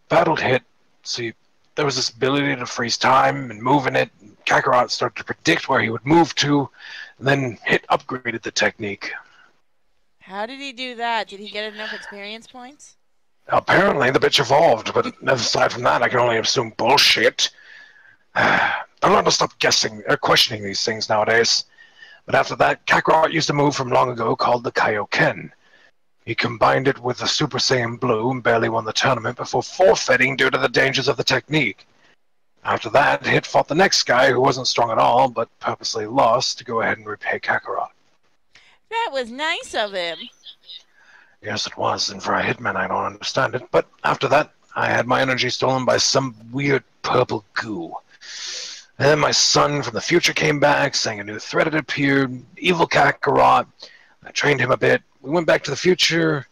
battled Hit. See, there was this ability to freeze time and move in it. Kakarot started to predict where he would move to, and then Hit upgraded the technique. How did he do that? Did he get enough experience points? Apparently, the bitch evolved, but aside from that, I can only assume bullshit. I'm not to stop guessing or questioning these things nowadays. But after that, Kakarot used a move from long ago called the Kaioken. He combined it with the Super Saiyan Blue and barely won the tournament before forfeiting due to the dangers of the technique. After that, Hit fought the next guy who wasn't strong at all, but purposely lost to go ahead and repay Kakarot. That was nice of him. Yes, it was, and for a hitman, I don't understand it. But after that, I had my energy stolen by some weird purple goo. And then my son from the future came back, saying a new threat had appeared, evil Kakarot. I trained him a bit. We went back to the future,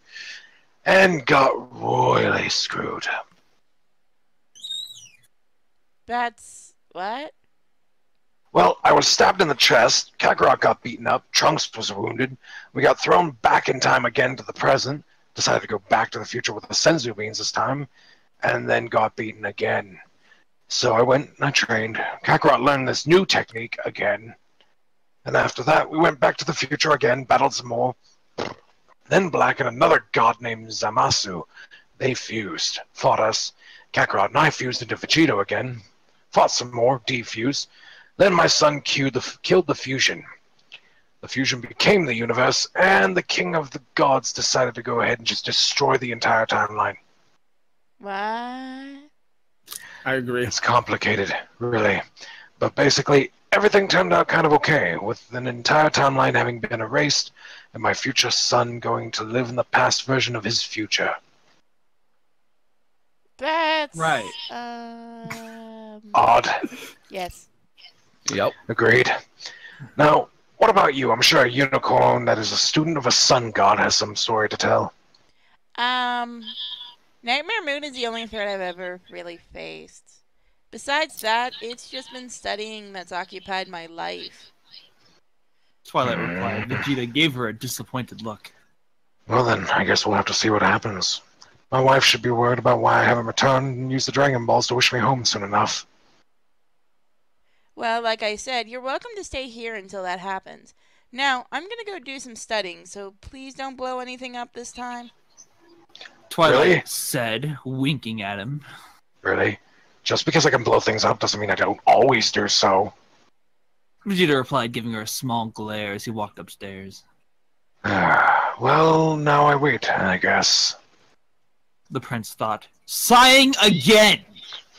and got royally screwed. That's... what? Well, I was stabbed in the chest, Kakarot got beaten up, Trunks was wounded, we got thrown back in time again to the present, decided to go back to the future with the Senzu beans this time, and then got beaten again. So I went and I trained. Kakarot learned this new technique again. And after that, we went back to the future again, battled some more. Then Black and another god named Zamasu, they fused, fought us. Kakarot and I fused into Vegito again, fought some more, defused. Then my son killed the fusion. The fusion became the universe, and the king of the gods decided to go ahead and just destroy the entire timeline. What? I agree. It's complicated, really. But basically, everything turned out kind of okay, with an entire timeline having been erased, and my future son going to live in the past version of his future. That's... Right. Odd. Yes. Yep. Agreed. Now, what about you? I'm sure a unicorn that is a student of a sun god has some story to tell. Nightmare Moon is the only threat I've ever really faced. Besides that, it's just been studying that's occupied my life. Twilight replied. Vegeta gave her a disappointed look. Well then, I guess we'll have to see what happens. My wife should be worried about why I haven't returned and used the Dragon Balls to wish me home soon enough. Well, like I said, you're welcome to stay here until that happens. Now, I'm gonna go do some studying, so please don't blow anything up this time. Twilight Really? said, winking at him. Really? Just because I can blow things up doesn't mean I don't always do so. Vegeta replied, giving her a small glare as he walked upstairs. Well, now I wait, I guess. The prince thought, sighing again!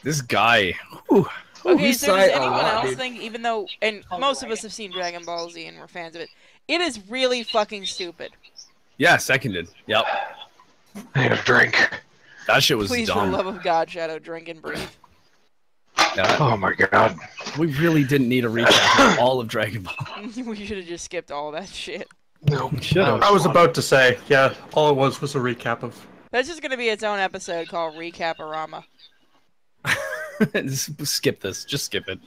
This guy. Whew. Okay, so does anyone else think, even though, and most of us have seen Dragon Ball Z and we're fans of it, it is really fucking stupid. Yeah, seconded. Yep. I need a drink. That shit was Please, dumb. for the love of God, Shadow, drink and breathe. Oh my god. We really didn't need a recap of all of Dragon Ball. We should have just skipped all that shit. No. I was about to say, yeah, all it was a recap of. That's just gonna be its own episode called Recap-orama. Just skip this. Just skip it.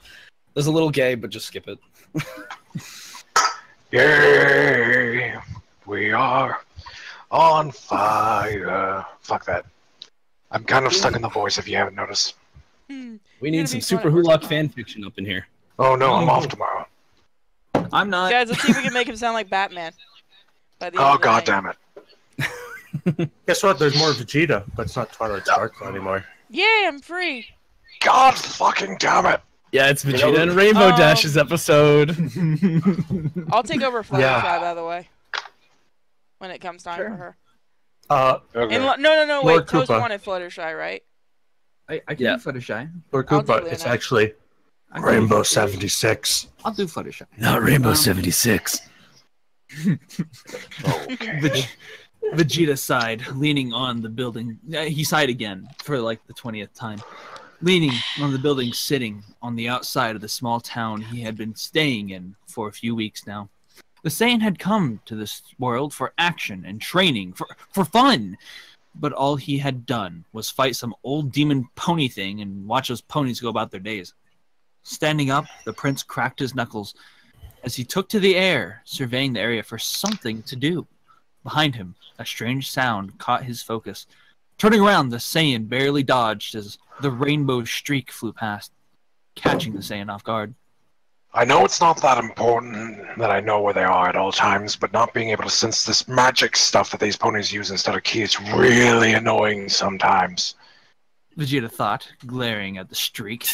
There's a little gay, but just skip it. Yay! We are on fire. Fuck that. I'm kind of stuck in the voice if you haven't noticed. We need some Super Hulock fan fiction up in here. Oh no, I'm off tomorrow. I'm not. Guys, let's see if we can make him sound like Batman. Oh god damn it. Guess what? There's more Vegeta, but it's not Twilight Sparkle anymore. Yay, I'm free! God fucking damn it! Yeah, it's Vegeta and Rainbow Dash's episode. I'll take over Fluttershy, by the way. When it comes time for her. Okay. No, wait, Lord Toast Koopa. wanted Fluttershy, right? I can do Fluttershy. Lord I'll do Koopa, Luna. it's actually Rainbow 76. I'll do Fluttershy. Not Rainbow 76. Okay. Vegeta sighed, leaning on the building. He sighed again for like the 20th time. Leaning on the building, sitting on the outside of the small town he had been staying in for a few weeks now. The Saiyan had come to this world for action and training, for fun. But all he had done was fight some old demon pony thing and watch those ponies go about their days. Standing up, the prince cracked his knuckles as he took to the air, surveying the area for something to do. Behind him, a strange sound caught his focus. Turning around, the Saiyan barely dodged as the rainbow streak flew past, catching the Saiyan off guard. I know it's not that important that I know where they are at all times, but not being able to sense this magic stuff that these ponies use instead of ki, it's really annoying sometimes. Vegeta thought, glaring at the streak.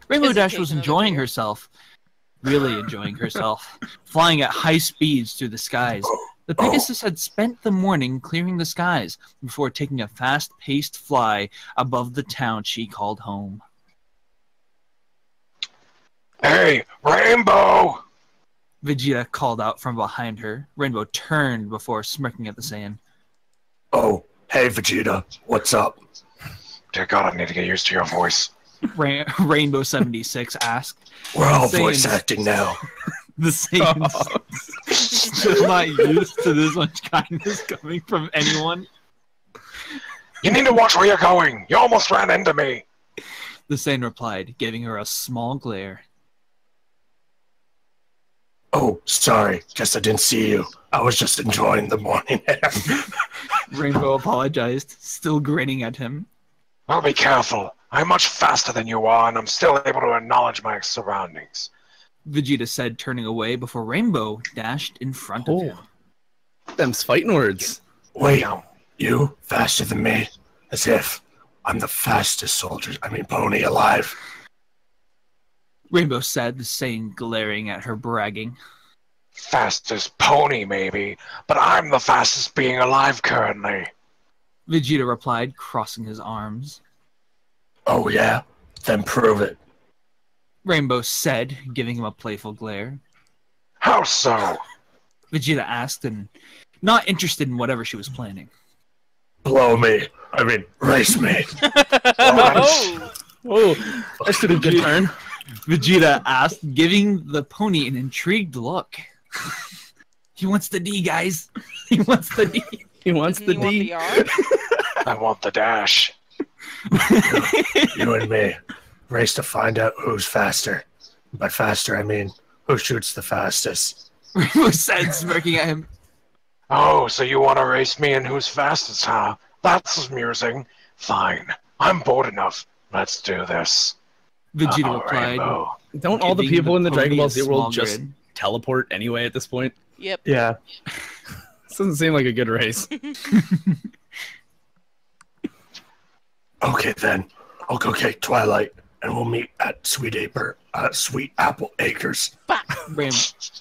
Rainbow Dash was enjoying herself. Really enjoying herself. Flying at high speeds through the skies. The Pegasus had spent the morning clearing the skies before taking a fast-paced fly above the town she called home. Hey, Rainbow! Vegeta called out from behind her. Rainbow turned before smirking at the Saiyan. Oh, hey Vegeta, what's up? Dear God, I need to get used to your voice. Rainbow 76 asked. We're all voice acting now. The Saiyan's still not used to this much kindness coming from anyone. You need to watch where you're going. You almost ran into me. The Saiyan replied, giving her a small glare. Oh, sorry. Guess I didn't see you. I was just enjoying the morning air. Rainbow apologized, still grinning at him. Well, be careful. I'm much faster than you are, and I'm still able to acknowledge my surroundings. Vegeta said, turning away before Rainbow dashed in front of him. Them's fighting words. Wait, you faster than me? As if I'm the fastest pony alive. Rainbow said, the Saiyan glaring at her, bragging. Fastest pony, maybe, but I'm the fastest being alive currently. Vegeta replied, crossing his arms. Oh yeah? Then prove it. Rainbow said, giving him a playful glare. How so? Vegeta asked, and not interested in whatever she was planning. Blow me. Race me. Oh, that stood a good turn. Vegeta asked, giving the pony an intrigued look. He wants the D, guys. He wants the D. He wants the D. I want the dash. You and me. Race to find out who's faster. By faster, I mean who shoots the fastest. Rainbow said, smirking at him. Oh, so you want to race me in who's fastest, huh? That's amusing. Fine. I'm bored enough. Let's do this. Vegeta replied. Rainbow. Don't all the people in the Dragon Ball Z world small just grid. teleport anyway at this point? Yep. Yeah. This doesn't seem like a good race. Okay then. I'll go get Twilight, and we'll meet at Sweet Apple Acres.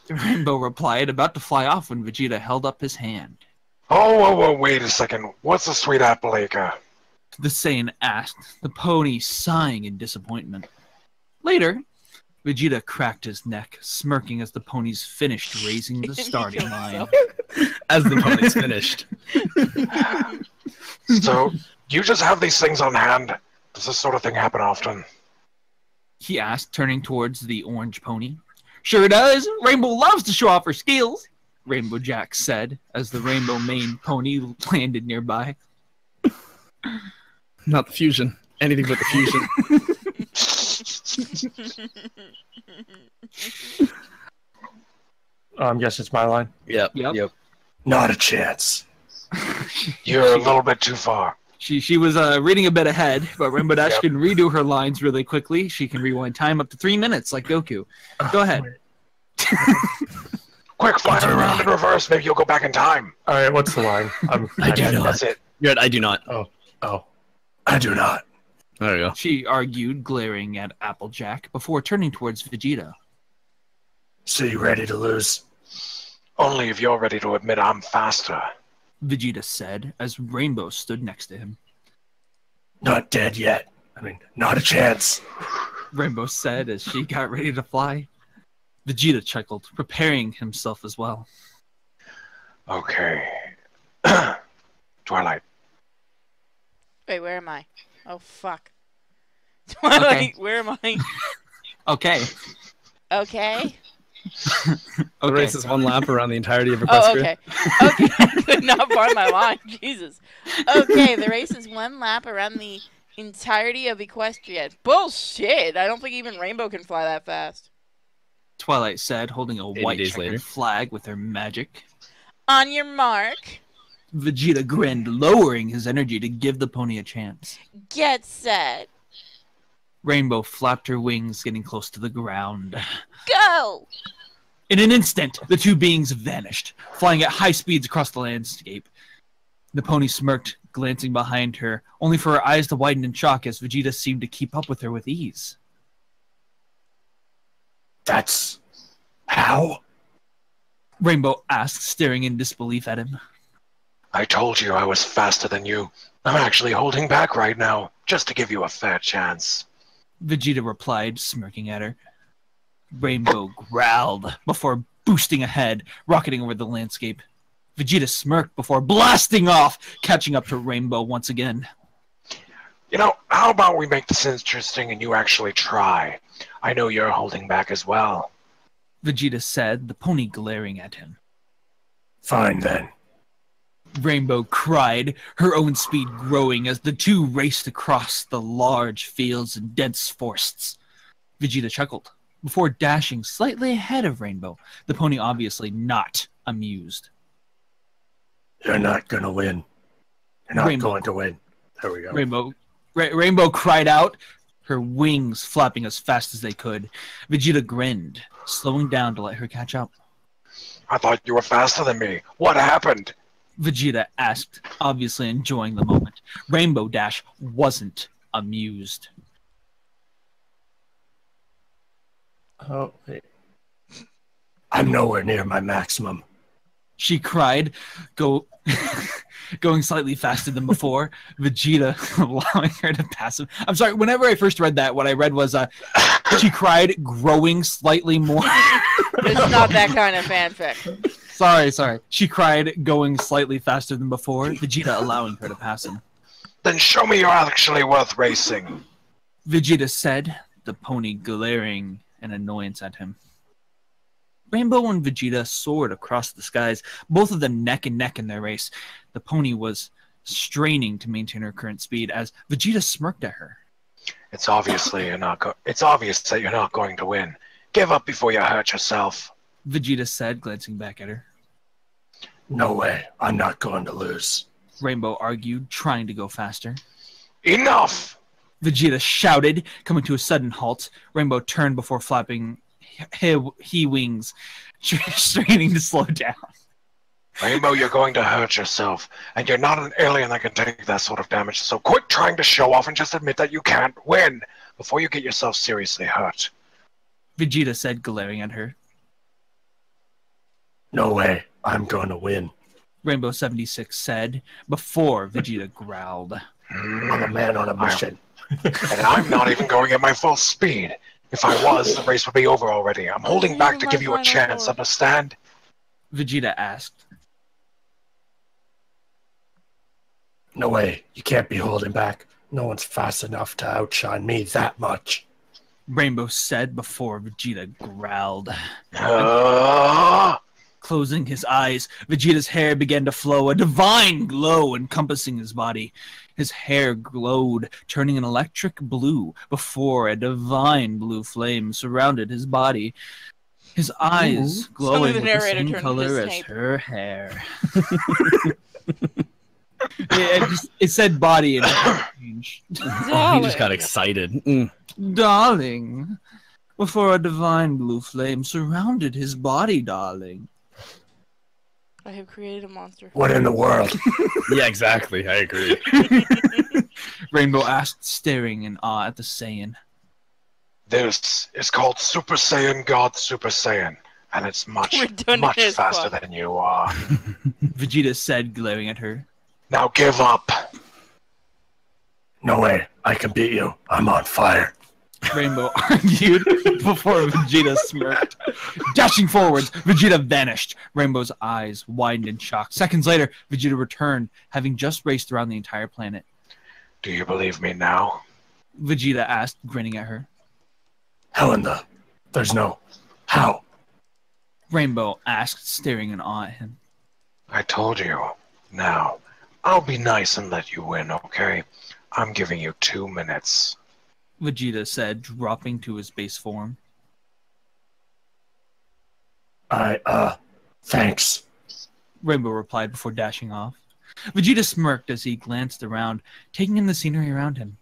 Rainbow replied, about to fly off when Vegeta held up his hand. Oh, wait a second. What's a Sweet Apple Acre? The Saiyan asked, the pony sighing in disappointment. Later, Vegeta cracked his neck, smirking as the ponies finished raising the starting line. As the ponies finished. So, you just have these things on hand? Does this sort of thing happen often? He asked, turning towards the orange pony. Sure does. Rainbow loves to show off her skills, Rainbow Jack said, as the rainbow mane pony landed nearby. Not the fusion. Anything but the fusion. Yes, it's my line. Yep. Not a chance. You're a little bit too far. She was reading a bit ahead, but Rainbow Dash can redo her lines really quickly. She can rewind time up to 3 minutes, like Goku. Go ahead. Quick, fly it around in reverse. Maybe you'll go back in time. All right, what's the line? I do not. That's it. Good, I do not. Oh. I do not. There you go. She argued, glaring at Applejack before turning towards Vegeta. So you ready to lose? Only if you're ready to admit I'm faster. Vegeta said as Rainbow stood next to him. Not dead yet. I mean, not a chance. Rainbow said as she got ready to fly. Vegeta chuckled, preparing himself as well. Okay. Twilight. Wait, where am I? Oh, fuck. Twilight, Okay. where am I? Okay. Okay. The race is one lap around the entirety of Oh, Equestria. okay. Okay, I could not bar my line. Jesus. Okay, the race is one lap around the entirety of Equestria. Bullshit! I don't think even Rainbow can fly that fast. Twilight said, holding a 80 white days checkered later. flag with her magic. On your mark, Vegeta grinned, lowering his energy to give the pony a chance. get set, Rainbow flapped her wings, getting close to the ground. go! In an instant, the two beings vanished, flying at high speeds across the landscape. The pony smirked, glancing behind her, only for her eyes to widen in shock as Vegeta seemed to keep up with her with ease. That's how? Rainbow asked, staring in disbelief at him. I told you I was faster than you. I'm actually holding back right now, just to give you a fair chance. Vegeta replied, smirking at her. Rainbow growled before boosting ahead, rocketing over the landscape. Vegeta smirked before blasting off, catching up to Rainbow once again. You know, how about we make this interesting and you actually try? I know you're holding back as well. Vegeta said, the pony glaring at him. Fine then. Rainbow cried, her own speed growing as the two raced across the large fields and dense forests. Vegeta chuckled, before dashing slightly ahead of Rainbow, the pony obviously not amused. You're not gonna win. You're not Rainbow. going to win. There we go. Rainbow cried out, her wings flapping as fast as they could. Vegeta grinned, slowing down to let her catch up. I thought you were faster than me. What happened? Vegeta asked, obviously enjoying the moment. Rainbow Dash wasn't amused. Oh, wait. I'm nowhere near my maximum. She cried, going slightly faster than before, Vegeta allowing her to pass him. I'm sorry, whenever I first read that, what I read was, she cried, growing slightly more. It's not that kind of fanfic. Sorry. She cried, going slightly faster than before, Vegeta allowing her to pass him. Then show me you're actually worth racing. Vegeta said, the pony glaring in annoyance at him. Rainbow and Vegeta soared across the skies, both of them neck and neck in their race. The pony was straining to maintain her current speed as Vegeta smirked at her. It's obvious that you're not going to win. Give up before you hurt yourself. Vegeta said, glancing back at her. No way. I'm not going to lose. Rainbow argued, trying to go faster. Enough! Vegeta shouted, coming to a sudden halt. Rainbow turned before flapping he wings, straining to slow down. Rainbow, you're going to hurt yourself, and you're not an alien that can take that sort of damage, so quit trying to show off and just admit that you can't win before you get yourself seriously hurt. Vegeta said, glaring at her. No way. I'm going to win. Rainbow 76 said, before Vegeta growled. I'm a man on a mission. And I'm not even going at my full speed. If I was, the race would be over already. I'm holding back to give you a chance, understand? Vegeta asked. No way. You can't be holding back. No one's fast enough to outshine me that much. Rainbow said before Vegeta growled. Closing his eyes, Vegeta's hair began to flow, a divine glow encompassing his body. His hair glowed, turning an electric blue before a divine blue flame surrounded his body. His eyes glowing with the same color as her hair. It said body and change. He just got excited. Darling, before a divine blue flame surrounded his body, darling. I have created a monster. What in the world? Yeah, exactly. I agree. Rainbow asked, staring in awe at the Saiyan. This is called Super Saiyan God Super Saiyan, and it's much faster than you are. Vegeta said, glaring at her. Now give up. No way. I can beat you. I'm on fire. Rainbow argued before Vegeta smirked. Dashing forwards, Vegeta vanished. Rainbow's eyes widened in shock. Seconds later, Vegeta returned, having just raced around the entire planet. Do you believe me now? Vegeta asked, grinning at her. How in the... There's no... How? Rainbow asked, staring in awe at him. I told you. Now, I'll be nice and let you win, okay? I'm giving you 2 minutes. Vegeta said, dropping to his base form. Thanks. Rainbow replied before dashing off. Vegeta smirked as he glanced around, taking in the scenery around him.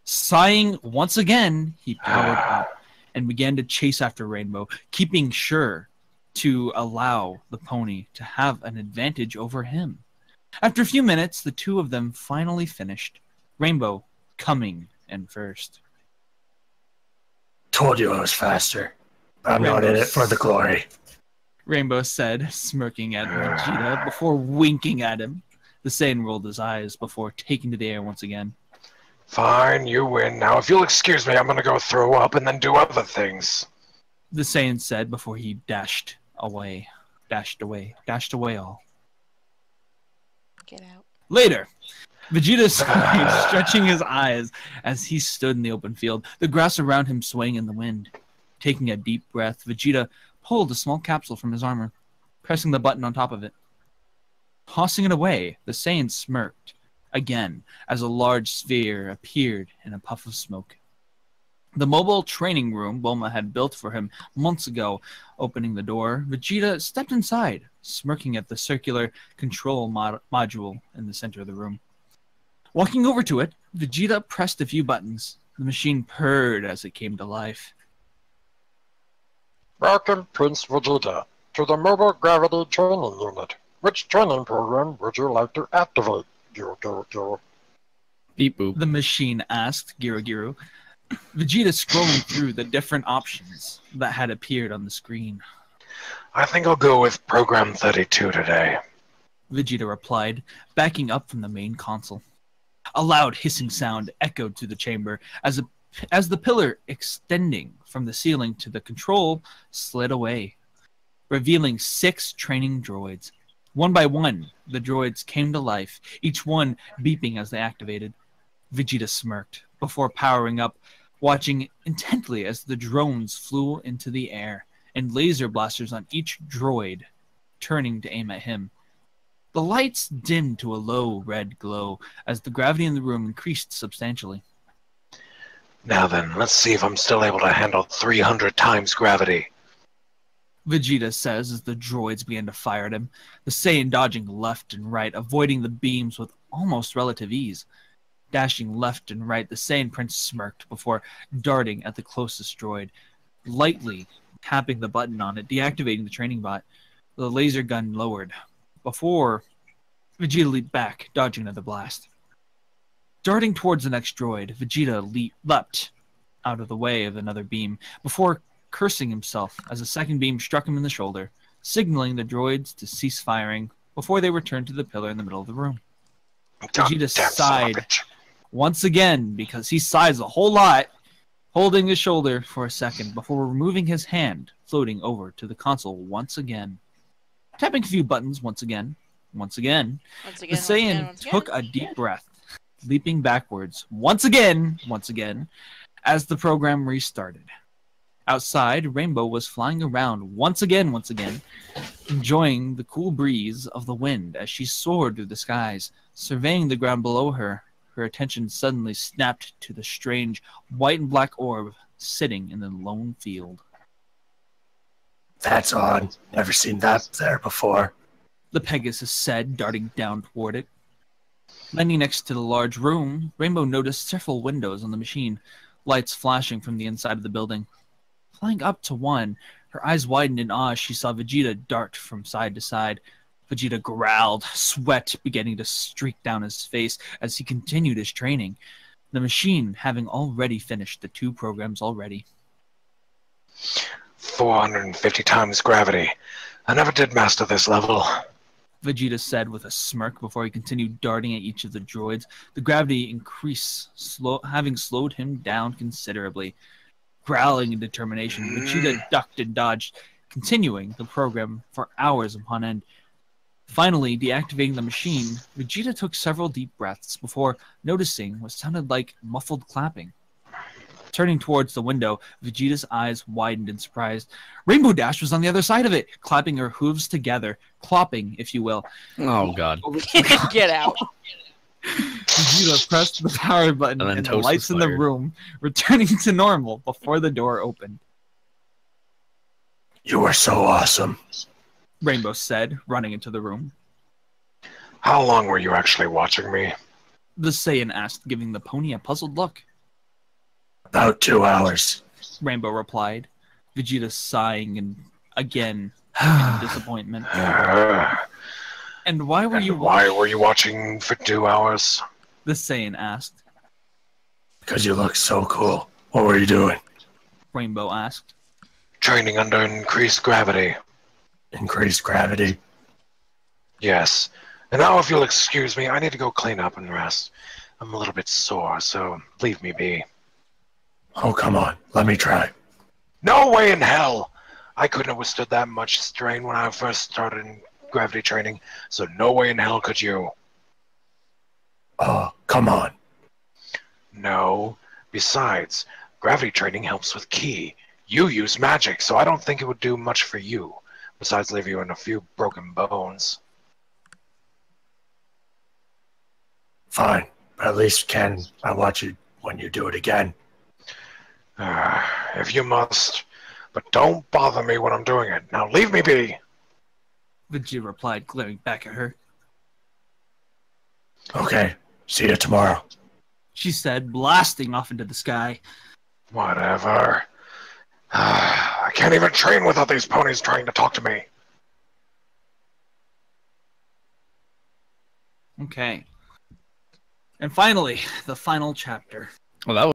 Sighing once again, he powered up and began to chase after Rainbow, keeping sure to allow the pony to have an advantage over him. After a few minutes, the two of them finally finished, Rainbow coming in first. Told you I was faster. I'm not in it for the glory. Rainbow said, smirking at Vegeta before winking at him. The Saiyan rolled his eyes before taking to the air once again. Fine, you win. Now, if you'll excuse me, I'm going to go throw up and then do other things. The Saiyan said before he dashed away all. Get out. Later, Vegeta screamed, stretching his eyes as he stood in the open field, the grass around him swaying in the wind. Taking a deep breath, Vegeta pulled a small capsule from his armor, pressing the button on top of it. Tossing it away, the Saiyan smirked again as a large sphere appeared in a puff of smoke. The mobile training room Bulma had built for him months ago. Opening the door, Vegeta stepped inside, smirking at the circular control module in the center of the room. Walking over to it, Vegeta pressed a few buttons. The machine purred as it came to life. Welcome, Prince Vegeta, to the Mobile Gravity Training Unit. Which training program would you like to activate? Beep boop. The machine asked Giru. Vegeta scrolling through the different options that had appeared on the screen. I think I'll go with Program 32 today. Vegeta replied, backing up from the main console. A loud hissing sound echoed through the chamber as the pillar extending from the ceiling to the control slid away, revealing 6 training droids. One by one, the droids came to life, each one beeping as they activated. Vegeta smirked before powering up, watching intently as the drones flew into the air, and laser blasters on each droid turning to aim at him. The lights dimmed to a low red glow as the gravity in the room increased substantially. Now then, let's see if I'm still able to handle 300 times gravity. Vegeta says as the droids began to fire at him, the Saiyan dodging left and right, avoiding the beams with almost relative ease. Dashing left and right, the Saiyan Prince smirked before darting at the closest droid, lightly tapping the button on it, deactivating the training bot. The laser gun lowered, before Vegeta leaped back, dodging another blast. Darting towards the next droid, Vegeta leapt out of the way of another beam, before cursing himself as a second beam struck him in the shoulder, signaling the droids to cease firing before they returned to the pillar in the middle of the room. Vegeta sighed once again, because he sighs a whole lot, holding his shoulder for a second before removing his hand, floating over to the console once again. Tapping a few buttons once again. The Saiyan took a deep breath, leaping backwards once again, as the program restarted. Outside, Rainbow was flying around once again, enjoying the cool breeze of the wind as she soared through the skies, surveying the ground below her. Her attention suddenly snapped to the strange white and black orb sitting in the lone field. That's odd. Never seen that there before. The Pegasus said, darting down toward it. Landing next to the large room, Rainbow noticed several windows on the machine, lights flashing from the inside of the building. Flying up to one, her eyes widened in awe as she saw Vegeta dart from side to side. Vegeta growled, sweat beginning to streak down his face as he continued his training, the machine having already finished the 2 programs already. 450 times gravity. I never did master this level, Vegeta said with a smirk before he continued darting at each of the droids. The gravity increase, having slowed him down considerably. Growling in determination, Vegeta ducked and dodged, continuing the program for hours upon end. Finally, deactivating the machine, Vegeta took several deep breaths before noticing what sounded like muffled clapping. Turning towards the window, Vegeta's eyes widened in surprise. Rainbow Dash was on the other side of it, clapping her hooves together, clopping, if you will. Oh, God. Get out. Vegeta pressed the power button and the lights in the room, returning to normal before the door opened. You were so awesome, Rainbow said, running into the room. How long were you actually watching me? The Saiyan asked, giving the pony a puzzled look. About 2 hours, Rainbow replied, Vegeta sighing again in disappointment. And why were you watching for 2 hours? The Saiyan asked. Because you look so cool. What were you doing? Rainbow asked. Training under increased gravity. Increased gravity? Yes. And now if you'll excuse me, I need to go clean up and rest. I'm a little bit sore, so leave me be. Oh, come on. Let me try. No way in hell! I couldn't have withstood that much strain when I first started in gravity training, so no way in hell could you. Oh, come on. No. Besides, gravity training helps with ki. You use magic, so I don't think it would do much for you, besides leave you in a few broken bones. Fine, but at least I watch you when you do it again. If you must, but don't bother me when I'm doing it. Now leave me be. Vegeta replied, glaring back at her. Okay, see you tomorrow, she said, blasting off into the sky. Whatever. I can't even train without these ponies trying to talk to me. Okay. And finally, the final chapter. Well, that was